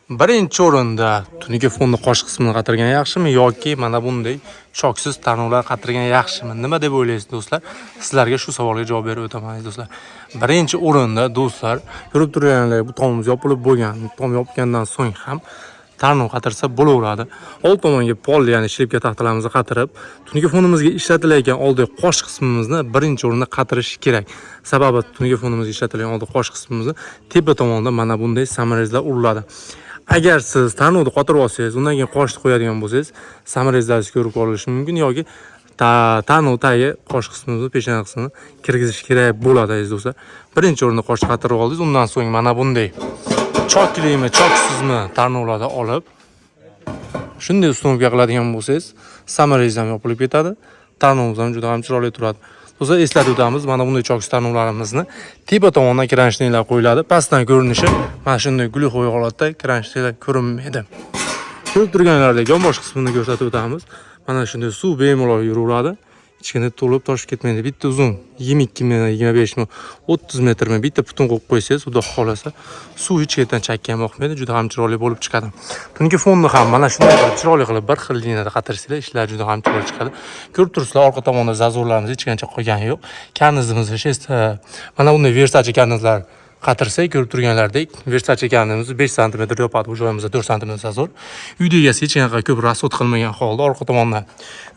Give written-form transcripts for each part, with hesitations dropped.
Birinchi o'rinda tungi fonni qosh qismini qatirgan yaxshimi yoki mana bunday choksiz tarnovlar qatirgan yaxshimi? Nima deb o'ylaysiz do'stlar? Sizlarga shu savolga javob berib o'taman do'stlar. Birinchi o'rinda do'stlar, ko'rib turganlar bu tomimiz yopilib bo'lgan. Tom yopgandan so'ng ham tarnov qatirsa bo'laveradi. Old tomonga polli, ya'ni shilibka taxtalarimizni qatirib, tungi fonimizga ishlatilayotgan oldin qosh qismimizni birinchi o'rinda qatirish kerak. Sababi tungi fonimizga ishlatilgan oldin qosh qismimizni tepa tomonda mana bunday samarezlar uriladi. Agar siz tarnovni qotirib olsangiz, undan keyin qoshni qo'yadigan bo'lsangiz, samarezlaringiz ko'rib qolishi mumkin yoki tarnov tagi qosh qismimizni, peshona qismini kirgizish kerak bo'ladi aziz do'stlar. Birinchi o'rinda qoshni qatirib oldingiz, undan so'ng mana bunday choklimi, choksizmi tarnovlarni olib, shunday ustunovka qiladigan bo'lsangiz, samarez ham yopilib ketadi, tarnovimiz ham juda ham chiroyli turadi. Do'stlar, eslatib o'tamiz, mana bunday choksiz tarnovlarimizni tepa tomondan kranshniklar qo'yiladi. Pastdan ko'rinishi mana shunday gulixo'y holatda kranshniklar ko'rinmaydi. Ko'rib turganlaridek yonbosh qismini ko'rsatib o'tamiz. Mana shunday suv bemalol yuraveradi. Ichkini to'lib toshib ketmaydi. Bitta uzun 22 mi, 25 mi, 30 metr mi bitta butun qo'yib qo'ysangiz, xudo xolasa, suv hech qayerdan chakkan boqmaydi, juda ham chiroyli bo'lib chiqadi. Tungi fonni ham mana shunday chiroyli qilib bir xil liniyada qatirsanglar, ishlar juda ham chiroyli chiqadi. Ko'rib turibsizlar, orqa tomonda zazorlarimiz hech qancha qolgani yo'q. Karnizimiz mana bunday Versace karnizlar qatirsak, ko'rib turganlaridek, Versace karnimizni 5 sm yopadi, bu joyimizda 4 sm zazor. Uyda egasi hech qanaqa ko'p rasod qilmagan holda orqa tomondan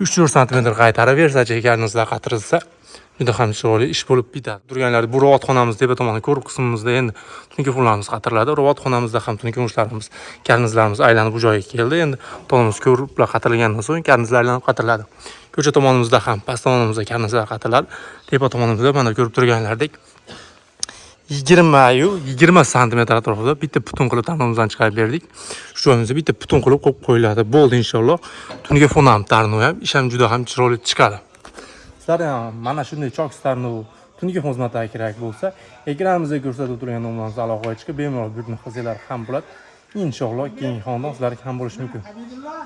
3-4 sm qaytarib Versace karnizlar qatirilsa, juda ham chiroyli ish bo'lib bitadi. Turganlaridek, bu robotxonamiz tepa tomonda ko'rib qismimizda endi tungi fonlarimiz qatiriladi. Robotxonamizda ham tungi yo'nalishlarimiz, karnizlarimiz aylanib bu joyga keldi. Endi tonimiz ko'riblar qatirilgandan so'ng karnizlar aylanib qatiriladi. Ko'cha tomonimizda ham, past tomonimizda karnizlar qatiriladi. Tepa tomonimizda mana ko'rib turganlaridek 20 sm atrofida bitta butun qilib tarnovimizdan chiqarib berdik. Shu joyimizda bitta butun qilib qo'yib qo'yiladi. Bo'ldi inshaalloh. Tungi fon ham tarnov ham, ish ham juda ham chiroyli chiqadi. Sizlar ham mana shunday choksiz tarnov tungi fon xizmatiga kerak bo'lsa, ekranimizda ko'rsatib turgan nomerlarimizni aloqaga chiqib bemalol buyurtma qilsanglar ham bo'ladi. Inshaalloh keyingi xonadon sizlarga ham bo'lishi mumkin.